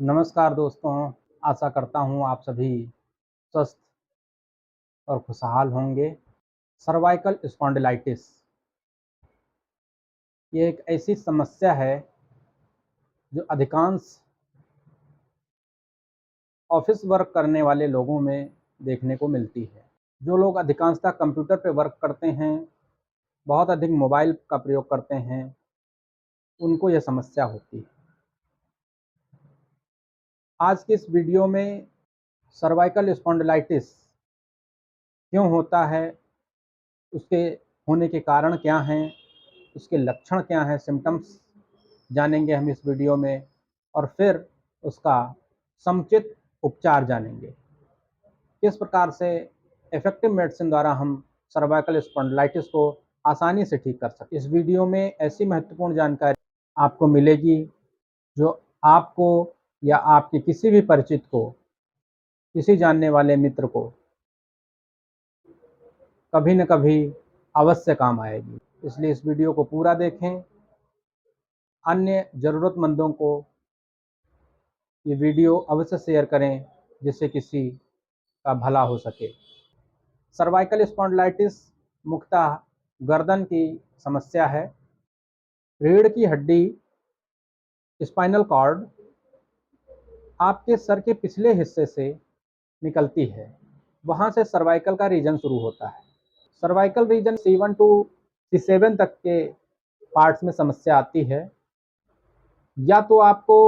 नमस्कार दोस्तों, आशा करता हूँ आप सभी स्वस्थ और खुशहाल होंगे। सर्वाइकल स्पॉन्डिलाइटिस ये एक ऐसी समस्या है जो अधिकांश ऑफ़िस वर्क करने वाले लोगों में देखने को मिलती है। जो लोग अधिकांशतः कंप्यूटर पे वर्क करते हैं, बहुत अधिक मोबाइल का प्रयोग करते हैं, उनको यह समस्या होती है। आज की इस वीडियो में सर्वाइकल स्पॉन्डिलाइटिस क्यों होता है, उसके होने के कारण क्या हैं, उसके लक्षण क्या हैं, सिम्पटम्स जानेंगे हम इस वीडियो में और फिर उसका समुचित उपचार जानेंगे। किस प्रकार से इफ़ेक्टिव मेडिसिन द्वारा हम सर्वाइकल स्पॉन्डिलाइटिस को आसानी से ठीक कर सकते हैं। इस वीडियो में ऐसी महत्वपूर्ण जानकारी आपको मिलेगी जो आपको या आपके किसी भी परिचित को, किसी जानने वाले मित्र को कभी न कभी अवश्य काम आएगी। इसलिए इस वीडियो को पूरा देखें। अन्य ज़रूरतमंदों को ये वीडियो अवश्य शेयर करें जिससे किसी का भला हो सके। सर्वाइकल स्पॉन्डिलाइटिस मुख्यतः गर्दन की समस्या है। रीढ़ की हड्डी, स्पाइनल कॉर्ड आपके सर के पिछले हिस्से से निकलती है। वहाँ से सर्वाइकल का रीजन शुरू होता है। Cervical region C1 to C7 तक के पार्ट्स में समस्या आती है। या तो आपको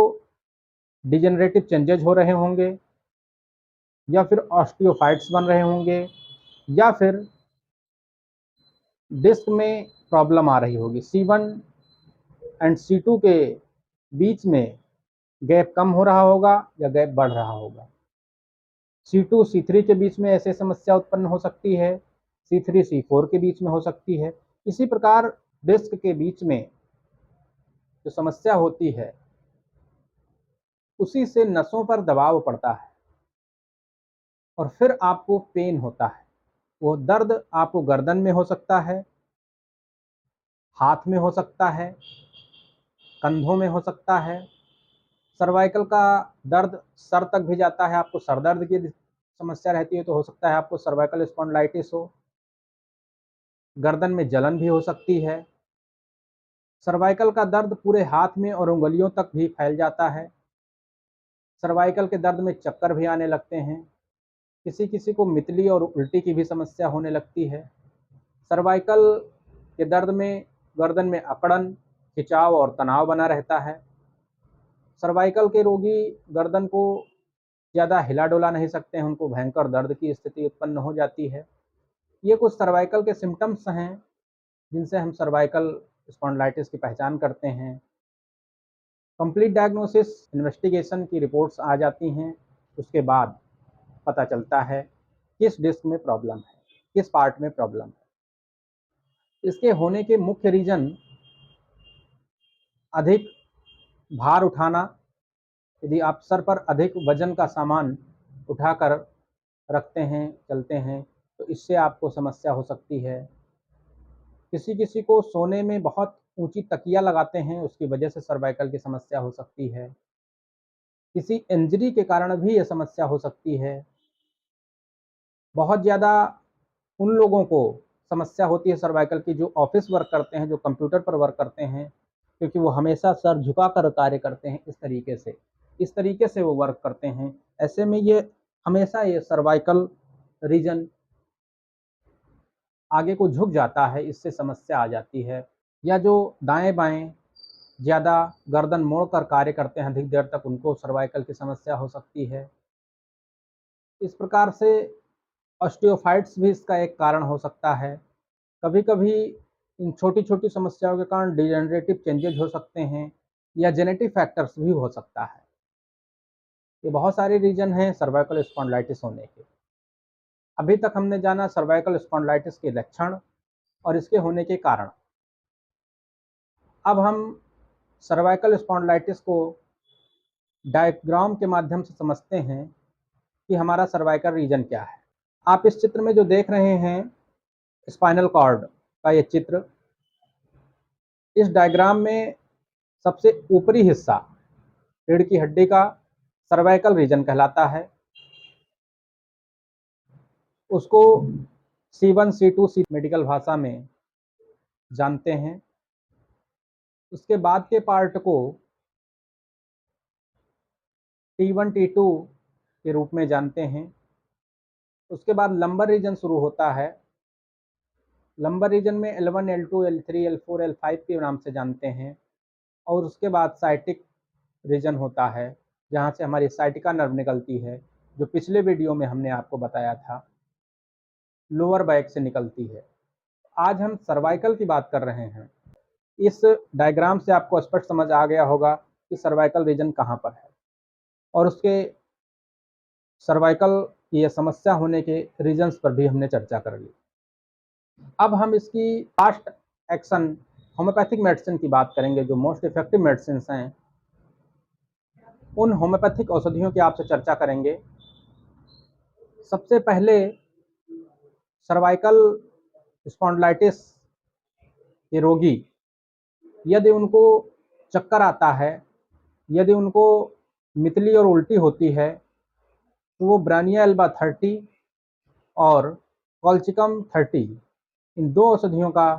डिजेनरेटिव चेंजेज हो रहे होंगे, या फिर ऑस्टियोफाइट्स बन रहे होंगे, या फिर डिस्क में प्रॉब्लम आ रही होगी। C1 एंड C2 के बीच में गैप कम हो रहा होगा या गैप बढ़ रहा होगा। C2 C3 के बीच में ऐसे समस्या उत्पन्न हो सकती है, C3 C4 के बीच में हो सकती है। इसी प्रकार डिस्क के बीच में जो समस्या होती है, उसी से नसों पर दबाव पड़ता है और फिर आपको पेन होता है। वो दर्द आपको गर्दन में हो सकता है, हाथ में हो सकता है, कंधों में हो सकता है। सर्वाइकल का दर्द सर तक भी जाता है। आपको सर दर्द की समस्या रहती है तो हो सकता है आपको सर्वाइकल स्पॉन्डिलाइटिस हो। गर्दन में जलन भी हो सकती है। सर्वाइकल का दर्द पूरे हाथ में और उंगलियों तक भी फैल जाता है। सर्वाइकल के दर्द में चक्कर भी आने लगते हैं। किसी किसी को मितली और उल्टी की भी समस्या होने लगती है। सर्वाइकल के दर्द में गर्दन में अकड़न, खिंचाव और तनाव बना रहता है। सर्वाइकल के रोगी गर्दन को ज़्यादा हिला डुला नहीं सकते हैं, उनको भयंकर दर्द की स्थिति उत्पन्न हो जाती है। ये कुछ सर्वाइकल के सिम्पटम्स हैं जिनसे हम सर्वाइकल स्पॉन्डिलाइटिस की पहचान करते हैं। कंप्लीट डायग्नोसिस इन्वेस्टिगेशन की रिपोर्ट्स आ जाती हैं, उसके बाद पता चलता है किस डिस्क में प्रॉब्लम है, किस पार्ट में प्रॉब्लम है। इसके होने के मुख्य रीज़न अधिक भार उठाना। यदि आप सर पर अधिक वजन का सामान उठाकर रखते हैं, चलते हैं, तो इससे आपको समस्या हो सकती है। किसी किसी को सोने में बहुत ऊंची तकिया लगाते हैं, उसकी वजह से सर्वाइकल की समस्या हो सकती है। किसी इंजरी के कारण भी ये समस्या हो सकती है। बहुत ज़्यादा उन लोगों को समस्या होती है सर्वाइकल की जो ऑफिस वर्क करते हैं, जो कंप्यूटर पर वर्क करते हैं, क्योंकि वो हमेशा सर झुकाकर कार्य करते हैं। इस तरीके से वो वर्क करते हैं। ऐसे में ये हमेशा ये सर्वाइकल रीजन आगे को झुक जाता है, इससे समस्या आ जाती है। या जो दाएं बाएं ज़्यादा गर्दन मोड़कर कार्य करते हैं अधिक देर तक, उनको सर्वाइकल की समस्या हो सकती है। इस प्रकार से ऑस्टियोफाइट्स भी इसका एक कारण हो सकता है। कभी-कभी इन छोटी-छोटी समस्याओं के कारण डिजेनरेटिव चेंजेज हो सकते हैं या जेनेटिक फैक्टर्स भी हो सकता है। ये बहुत सारे रीज़न हैं सर्वाइकल स्पॉन्डिलाइटिस होने के। अभी तक हमने जाना सर्वाइकल स्पॉन्डिलाइटिस के लक्षण और इसके होने के कारण। अब हम सर्वाइकल स्पॉन्डिलाइटिस को डायग्राम के माध्यम से समझते हैं कि हमारा सर्वाइकल रीजन क्या है। आप इस चित्र में जो देख रहे हैं स्पाइनल कॉर्ड का ये चित्र, इस डायग्राम में सबसे ऊपरी हिस्सा रीढ़ की हड्डी का सर्वाइकल रीजन कहलाता है। उसको C1 C2 C मेडिकल भाषा में जानते हैं। उसके बाद के पार्ट को T1 T2 के रूप में जानते हैं। उसके बाद लंबर रीजन शुरू होता है। लंबर रीजन में L1 L2 L3 L4 L5 के नाम से जानते हैं। और उसके बाद साइटिक रीजन होता है, जहाँ से हमारी साइटिका नर्व निकलती है, जो पिछले वीडियो में हमने आपको बताया था लोअर बैक से निकलती है। आज हम सर्वाइकल की बात कर रहे हैं। इस डायग्राम से आपको स्पष्ट समझ आ गया होगा कि सर्वाइकल रीजन कहाँ पर है और उसके सर्वाइकल की समस्या होने के रीजन्स पर भी हमने चर्चा कर ली। अब हम इसकी फास्ट एक्शन होम्योपैथिक मेडिसिन की बात करेंगे, जो मोस्ट इफेक्टिव मेडिसिन हैं। उन होम्योपैथिक औषधियों की आपसे चर्चा करेंगे। सबसे पहले सर्वाइकल स्पॉन्डिलाइटिस के रोगी, यदि उनको चक्कर आता है, यदि उनको मितली और उल्टी होती है, तो वो ब्रानिया एल्बा 30 और कॉल्चिकम 30 इन 2 औषधियों का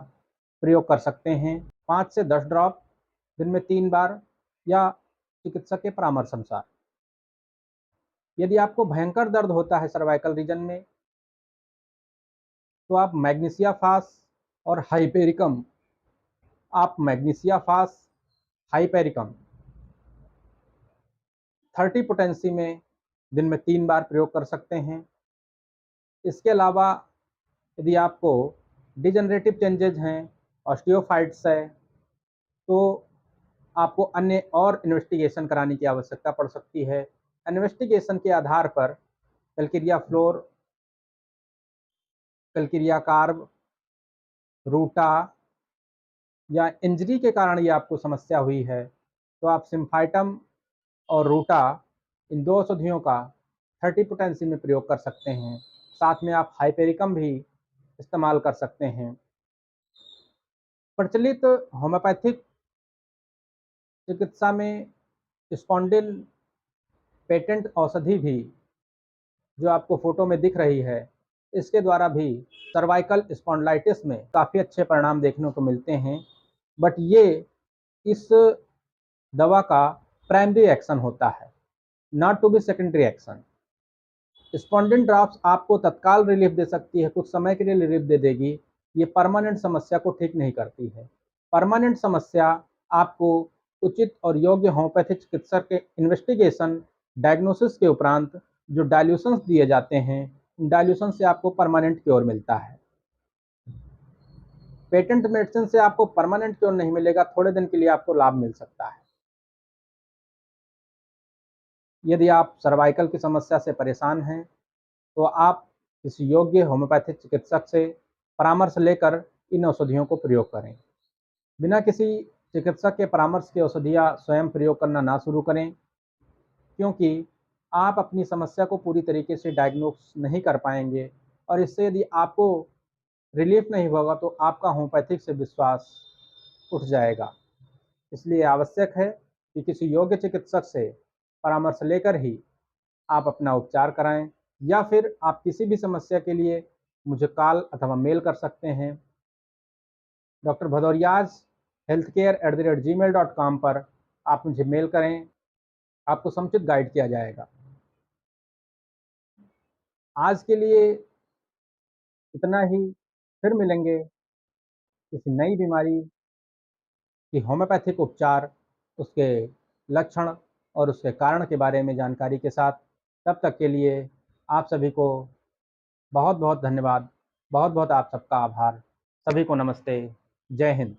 प्रयोग कर सकते हैं। 5 से 10 ड्रॉप दिन में 3 बार या चिकित्सक के परामर्श अनुसार। यदि आपको भयंकर दर्द होता है सर्वाइकल रीजन में, तो आप मैग्नीशिया फास और हाइपेरिकम, आप मैग्नीशिया फास हाइपेरिकम 30 पोटेंसी में दिन में 3 बार प्रयोग कर सकते हैं। इसके अलावा यदि आपको डिजनरेटिव चेंजेज हैं, ऑस्टियोफाइट्स है, तो आपको अन्य और इन्वेस्टिगेशन कराने की आवश्यकता पड़ सकती है। इन्वेस्टिगेशन के आधार पर कैल्केरिया फ्लोर, कैल्केरिया कार्ब, रूटा या इंजरी के कारण ये आपको समस्या हुई है, तो आप सिम्फाइटम और रूटा इन 2 औषधियों का 30 पोटेंसी में प्रयोग कर सकते हैं। साथ में आप हाइपेरिकम भी इस्तेमाल कर सकते हैं। प्रचलित होम्योपैथिक चिकित्सा में स्पॉन्डिल पेटेंट औषधि भी, जो आपको फोटो में दिख रही है, इसके द्वारा भी सर्वाइकल स्पॉन्डिलाइटिस में काफ़ी अच्छे परिणाम देखने को मिलते हैं। बट ये इस दवा का प्राइमरी एक्शन होता है, not to be secondary action. Spondyl drops आपको तत्काल रिलीफ दे सकती है, कुछ समय के लिए रिलीफ दे देगी। ये परमानेंट समस्या को ठीक नहीं करती है। परमानेंट समस्या आपको उचित और योग्य होम्योपैथिक चिकित्सक के इन्वेस्टिगेशन, डायग्नोसिस के उपरांत जो डाइल्यूशंस दिए जाते हैं, उन डाइल्यूशन से आपको परमानेंट क्योर मिलता है। पेटेंट मेडिसिन से आपको परमानेंट क्योर नहीं मिलेगा, थोड़े दिन के लिए आपको लाभ मिल सकता है। यदि आप सर्वाइकल की समस्या से परेशान हैं, तो आप किसी योग्य होम्योपैथिक चिकित्सक से परामर्श लेकर इन औषधियों को प्रयोग करें। बिना किसी चिकित्सक के परामर्श की औषधियाँ स्वयं प्रयोग करना ना शुरू करें, क्योंकि आप अपनी समस्या को पूरी तरीके से डायग्नोस नहीं कर पाएंगे और इससे यदि आपको रिलीफ नहीं होगा, तो आपका होम्योपैथिक से विश्वास उठ जाएगा। इसलिए आवश्यक है कि किसी योग्य चिकित्सक से परामर्श लेकर ही आप अपना उपचार कराएं, या फिर आप किसी भी समस्या के लिए मुझे कॉल अथवा मेल कर सकते हैं। डॉक्टर भदौरियाज healthcare@gmail.com पर आप मुझे मेल करें, आपको समुचित गाइड किया जाएगा। आज के लिए इतना ही, फिर मिलेंगे किसी नई बीमारी की होम्योपैथिक उपचार, उसके लक्षण और उसके कारण के बारे में जानकारी के साथ। तब तक के लिए आप सभी को बहुत बहुत धन्यवाद, बहुत बहुत आप सबका आभार। सभी को नमस्ते, जय हिंद।